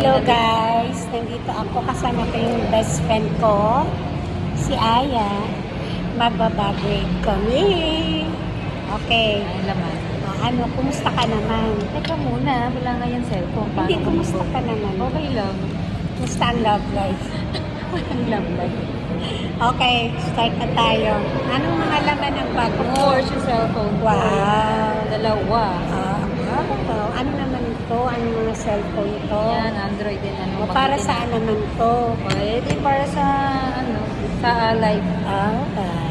Hello guys, nandito ako kasama ko yung best friend ko, si Aya. Magbabagrade kami. Okay. Ay, laman. Ano, kumusta ka naman? Teka muna, wala nga yung cellphone. Hindi, kumusta ka naman? Okay lang. Kumusta ang love life? Ang lamay. Okay, start na tayo. Anong mga laman ng bag Of mo? course, yung cellphone ko. Wow. Dalawa. Ano naman ito? Anong mga cellphone to? Yan, Android din. O, para saan naman to? Pwede para sa, sa live.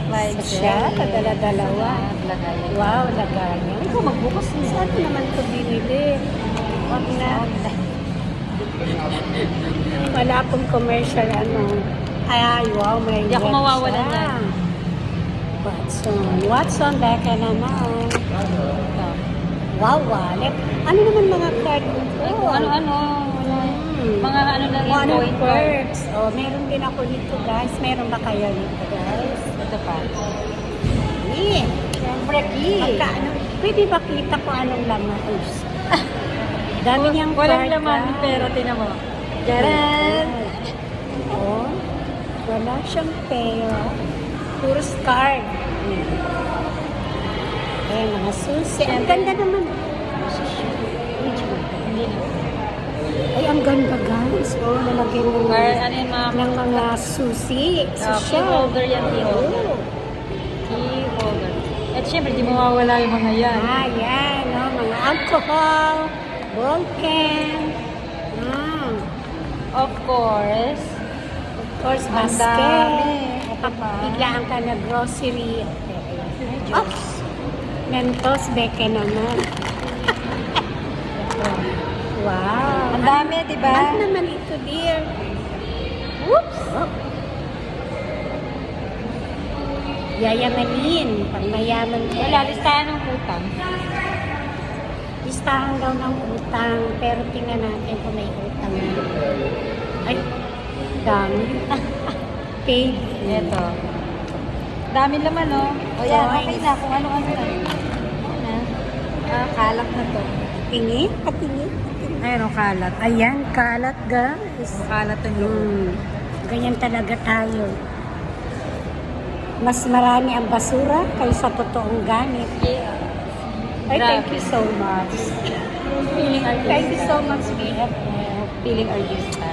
Okay. So, siya, kadala-dalawa. Lagayan. Wow, lagayan. Ikaw magbukas din. Saan naman ito binili? Wag na. Wala pong commercial Ay, wow, may Hindi ako web mawawalan siya. yan. Watson, beka naman. Wow, wallet. Ano naman mga card mo? Ay, kung ano-ano. Mga ano lang yung Ano point card. perks? Meron din ako nito, guys. Meron ba kayo nito, guys? Ito pa. Yeah. Siyempre, key. Magkaano? Pwede ba kita ko anong laman? Oops. Dami niyang Walang card. laman, pero tinan mo. Jaran! Oh, wala siyang pera. Puro card. Eh, mga susi. Ang ganda naman. Hindi na. Ay, ang ganda, guys. Oh, nalagyan ng, Or ano yung mga susi. key Social. holder yan, key holder. Oh. Key holder. At syempre, di mawawala yung mga yan. Yan, mga alcohol, ball can. Of course. Of course, Ang basket. dami. Ito pa. Biglaan ka na grocery. Oh, Mentos, beke naman. Wow. Ang dami, di ba? Ano naman ito, dear? Whoops! Oh. Yayamanin. Pag mayaman ka. Wala, listahan ng utang. Listahan daw ng utang. Pero tingnan natin kung may utang na. Ay, dami. Paid. Ito. Dami laman, no? O yan, okay na. Kung ano-ano na. Kalat na to. Tingin? Patingin? Ayun, kalat. Ayan, kalat, guys. Kalat ang loob. Ganyan talaga tayo. Mas marami ang basura kaysa totoong gamit. Yeah. Ay, Grabe. thank you so much. Feeling artista. Thank you so much, BF. Feeling artista.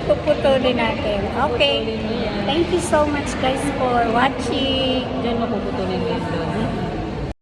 Puputulin natin. Okay. Puputulin mo yan. Thank you so much, guys, for watching. Diyan mapuputulin mo yun doon.